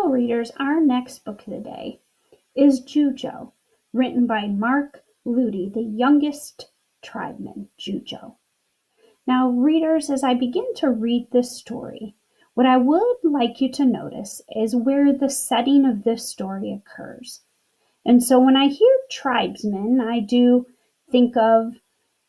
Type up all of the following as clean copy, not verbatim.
Well, readers, our next book of the day is Jujo, written by Mark Ludi, the youngest tribeman, Jujo. Now, readers, as I begin to read this story, what I would like you to notice is where the setting of this story occurs. And so when I hear tribesmen, I do think of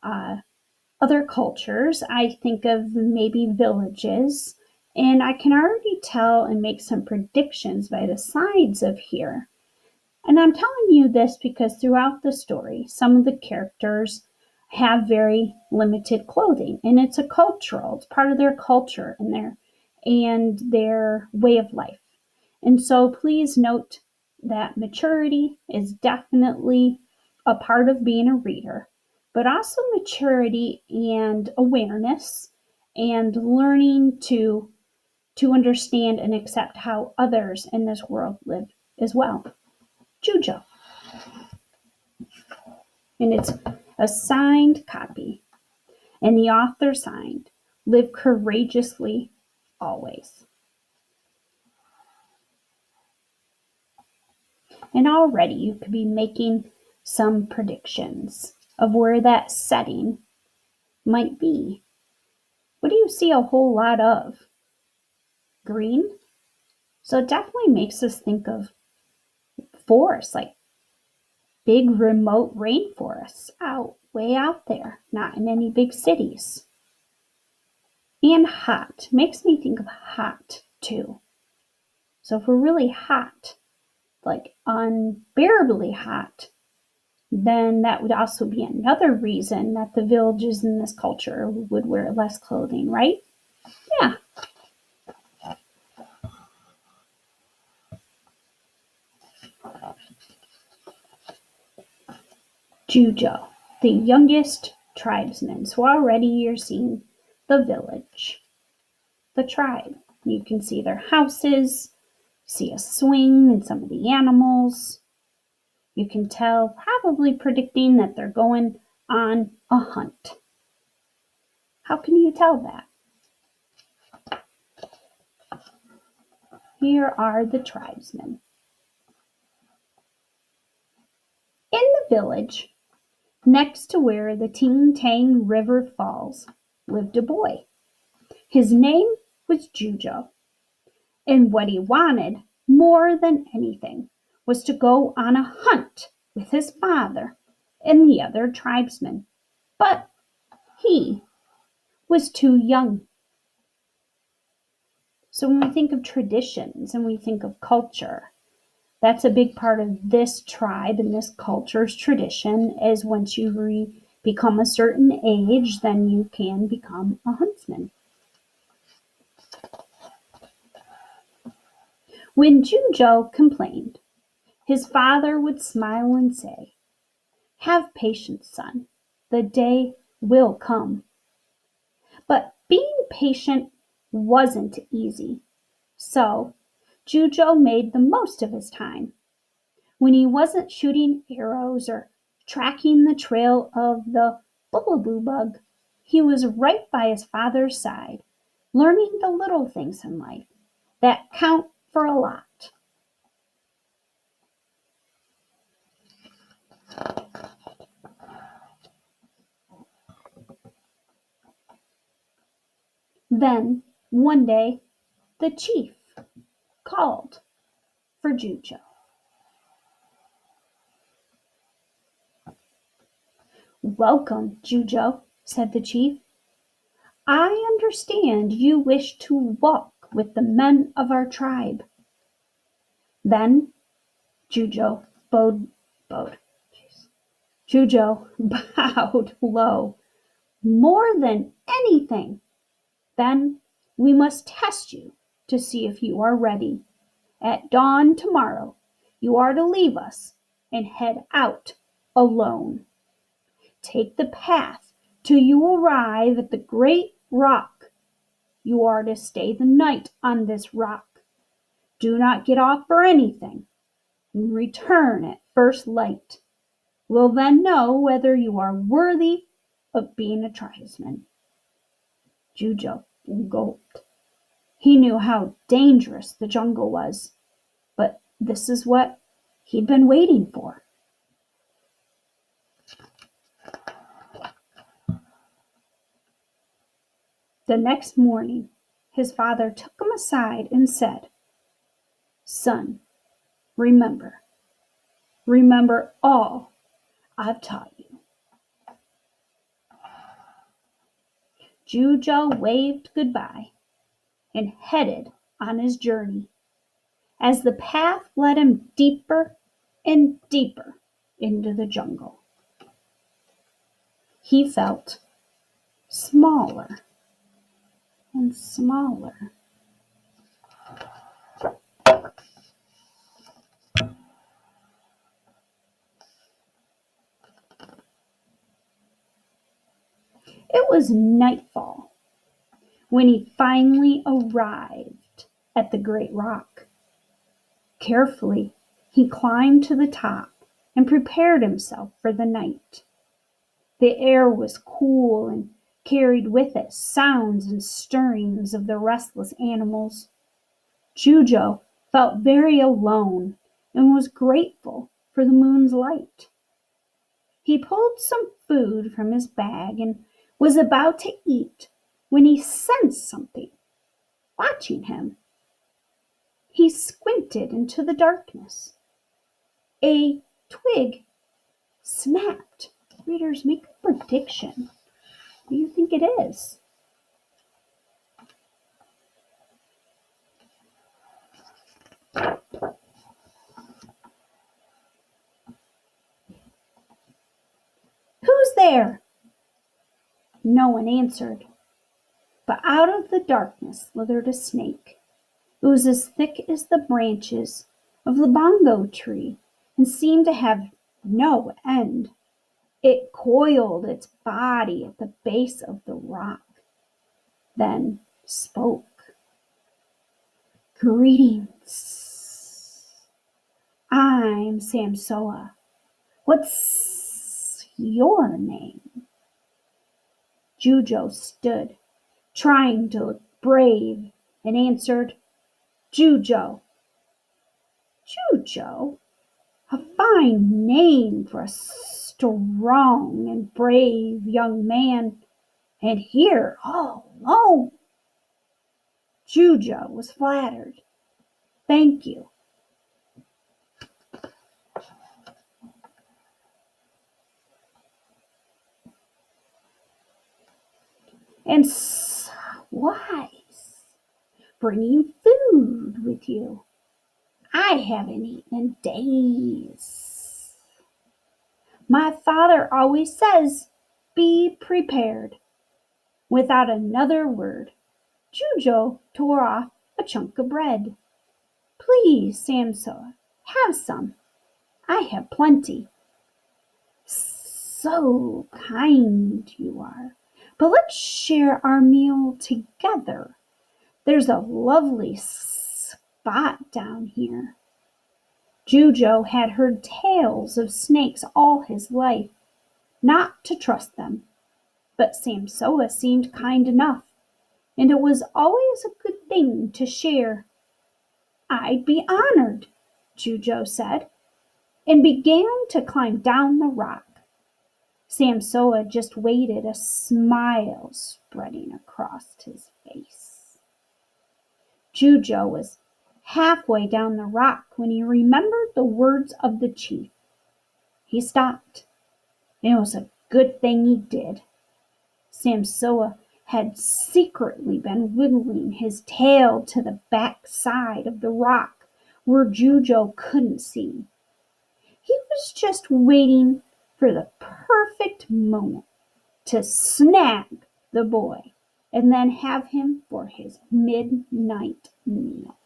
other cultures. I think of maybe villages, and I can already tell and make some predictions by the signs of here. And I'm telling you this because throughout the story, some of the characters have very limited clothing, and it's part of their culture and their way of life. And so please note that maturity is definitely a part of being a reader, but also maturity and awareness and learning to understand and accept how others in this world live as well. Jujo. And it's a signed copy. And the author signed, "Live courageously always." And already you could be making some predictions of where that setting might be. What do you see a whole lot of? Green? So it definitely makes us think of forests, like big remote rainforests way out there, not in any big cities. And hot makes me think of hot too. So if we're really hot, like unbearably hot, then that would also be another reason that the villages in this culture would wear less clothing, right? Yeah. Jujo, the youngest tribesman. So already you're seeing the village, the tribe. You can see their houses, see a swing and some of the animals. You can tell, probably predicting that they're going on a hunt. How can you tell that? Here are the tribesmen. In the village, next to where the Ting Tang River falls, lived a boy. His name was Jujo, and what he wanted more than anything was to go on a hunt with his father and the other tribesmen. But he was too young. So when we think of traditions and we think of culture, that's a big part of this tribe and this culture's tradition is once you become a certain age, then you can become a huntsman. When Jujo complained, his father would smile and say, "Have patience, son. The day will come." But being patient wasn't easy. So Jujo made the most of his time. When he wasn't shooting arrows or tracking the trail of the bullaboo bug, he was right by his father's side, learning the little things in life that count for a lot. Then, one day, the chief called for Jujo. "Welcome, Jujo," said the chief. "I understand you wish to walk with the men of our tribe." Then Jujo bowed. Jujo bowed low. "More than anything, then we must test you to see if you are ready. At dawn tomorrow, you are to leave us and head out alone. Take the path till you arrive at the great rock. You are to stay the night on this rock. Do not get off for anything, and return at first light. We'll then know whether you are worthy of being a tribesman." Jujo gulped. He knew how dangerous the jungle was, This is what he'd been waiting for. The next morning, his father took him aside and said, "Son, remember all I've taught you." Jujo waved goodbye and headed on his journey as the path led him deeper and deeper into the jungle. He felt smaller and smaller. It was nightfall when he finally arrived at the great rock. Carefully, he climbed to the top and prepared himself for the night. The air was cool and carried with it sounds and stirrings of the restless animals. Jujo felt very alone and was grateful for the moon's light. He pulled some food from his bag and was about to eat when he sensed something watching him. He squinted into the darkness. A twig snapped. Readers, make a prediction. What do you think it is? Who's there? No one answered, but out of the darkness slithered a snake. It was as thick as the branches of the bongo tree and seemed to have no end. It coiled its body at the base of the rock, then spoke. "Greetings. I'm Samsoa. What's your name?" Jujo stood, trying to look brave, and answered, "Jujo." "Jujo? A fine name for a strong and brave young man, and here all alone." Jujo was flattered. "Thank you." "And wise, bringing food with you. I haven't eaten in days. My father always says, 'Be prepared.'" Without another word, Jujo tore off a chunk of bread. "Please, Samsoa, have some. I have plenty." "So kind you are. But let's share our meal together. There's a lovely spot down here." Jujo had heard tales of snakes all his life, not to trust them, but Samsoa seemed kind enough, and it was always a good thing to share. "I'd be honored," Jujo said, and began to climb down the rock. Samsoa just waited, a smile spreading across his face. Jujo was halfway down the rock when he remembered the words of the chief. He stopped, and it was a good thing he did. Samsoa had secretly been wiggling his tail to the back side of the rock where Jujo couldn't see. He was just waiting for the perfect moment to snag the boy and then have him for his midnight meal.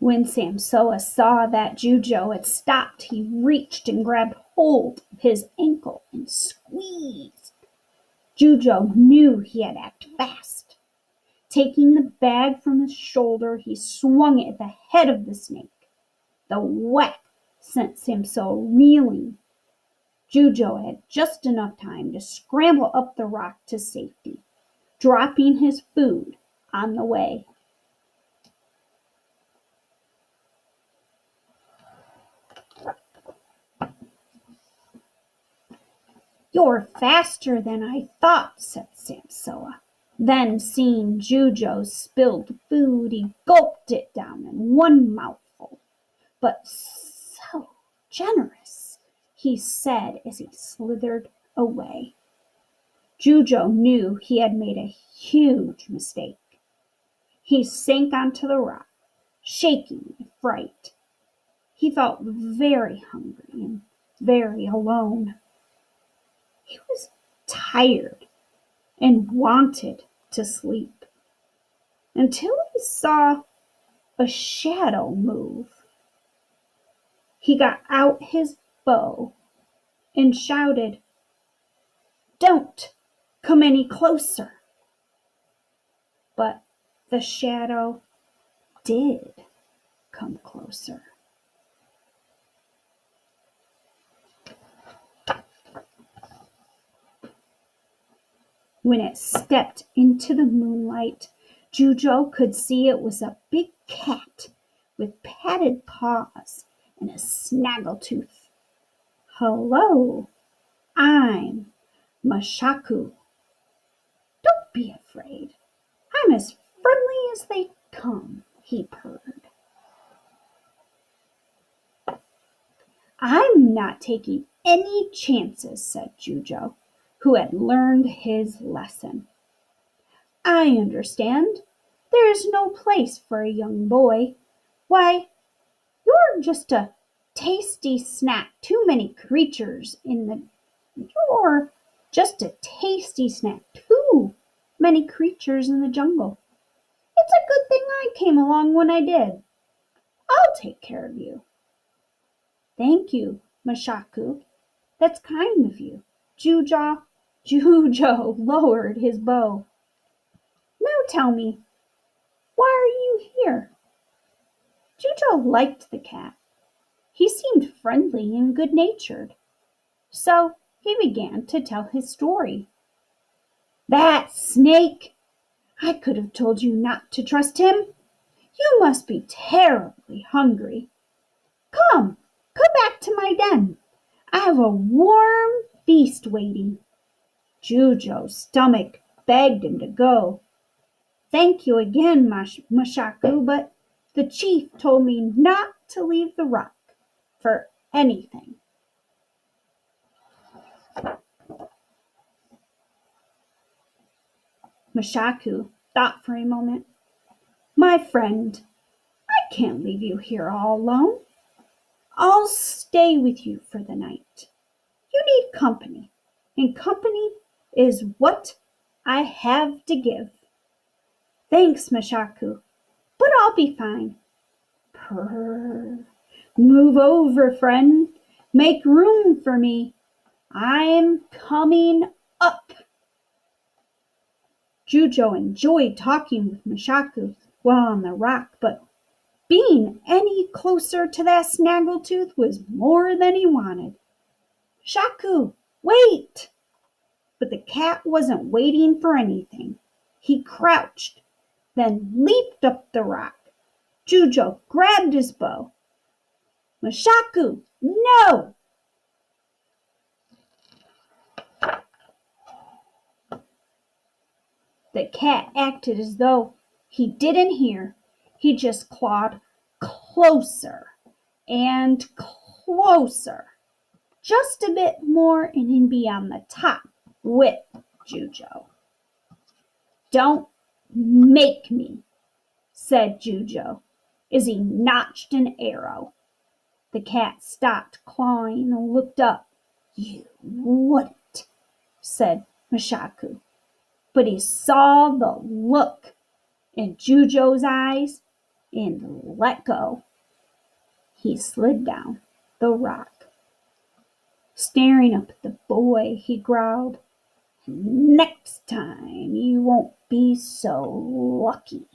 When Samsoa saw that Jujo had stopped, he reached and grabbed hold of his ankle and squeezed. Jujo knew he had to act fast. Taking the bag from his shoulder, he swung it at the head of the snake. The whack sent Samsoa reeling. Jujo had just enough time to scramble up the rock to safety, dropping his food on the way. "You're faster than I thought," said Samsoa. Then, seeing Jujo's spilled food, he gulped it down in one mouthful. "But so generous," he said as he slithered away. Jujo knew he had made a huge mistake. He sank onto the rock, shaking with fright. He felt very hungry and very alone. He was tired and wanted to sleep until he saw a shadow move. He got out his bow and shouted, "Don't come any closer." But the shadow did come closer. When it stepped into the moonlight, Jujo could see it was a big cat with padded paws and a snaggletooth. "Hello, I'm Mashaku. Don't be afraid. I'm as friendly as they come," he purred. "I'm not taking any chances," said Jujo, who had learned his lesson. "I understand. There is no place for a young boy. Why, you're just a tasty snack too many creatures in the You're just a tasty snack too many creatures in the jungle. It's a good thing I came along when I did. I'll take care of you." "Thank you, Mashaku. That's kind of you." Jujo lowered his bow. "Now tell me, why are you here?" Jujo liked the cat. He seemed friendly and good-natured. So he began to tell his story. "That snake! I could have told you not to trust him. You must be terribly hungry. Come back to my den. I have a warm feast waiting." Jujo's stomach begged him to go. "Thank you again, Mashaku, but the chief told me not to leave the rock for anything." Mashaku thought for a moment. "My friend, I can't leave you here all alone. I'll stay with you for the night. You need company, and company is what I have to give." "Thanks, Mashaku, but I'll be fine." Purr. "Move over, friend. Make room for me. I'm coming up." Jujo enjoyed talking with Mashaku while on the rock, but being any closer to that snaggletooth was more than he wanted. "Shaku, wait!" But the cat wasn't waiting for anything. He crouched, then leaped up the rock. Jujo grabbed his bow. "Mashaku, no!" The cat acted as though he didn't hear. He just clawed closer and closer, just a bit more, and he'd be on the top with Jujo. "Don't make me," said Jujo as he notched an arrow. The cat stopped clawing and looked up. "You wouldn't," said Mashaku. But he saw the look in Jujo's eyes and let go. He slid down the rock. Staring up at the boy, he growled, "Next time you won't be so lucky."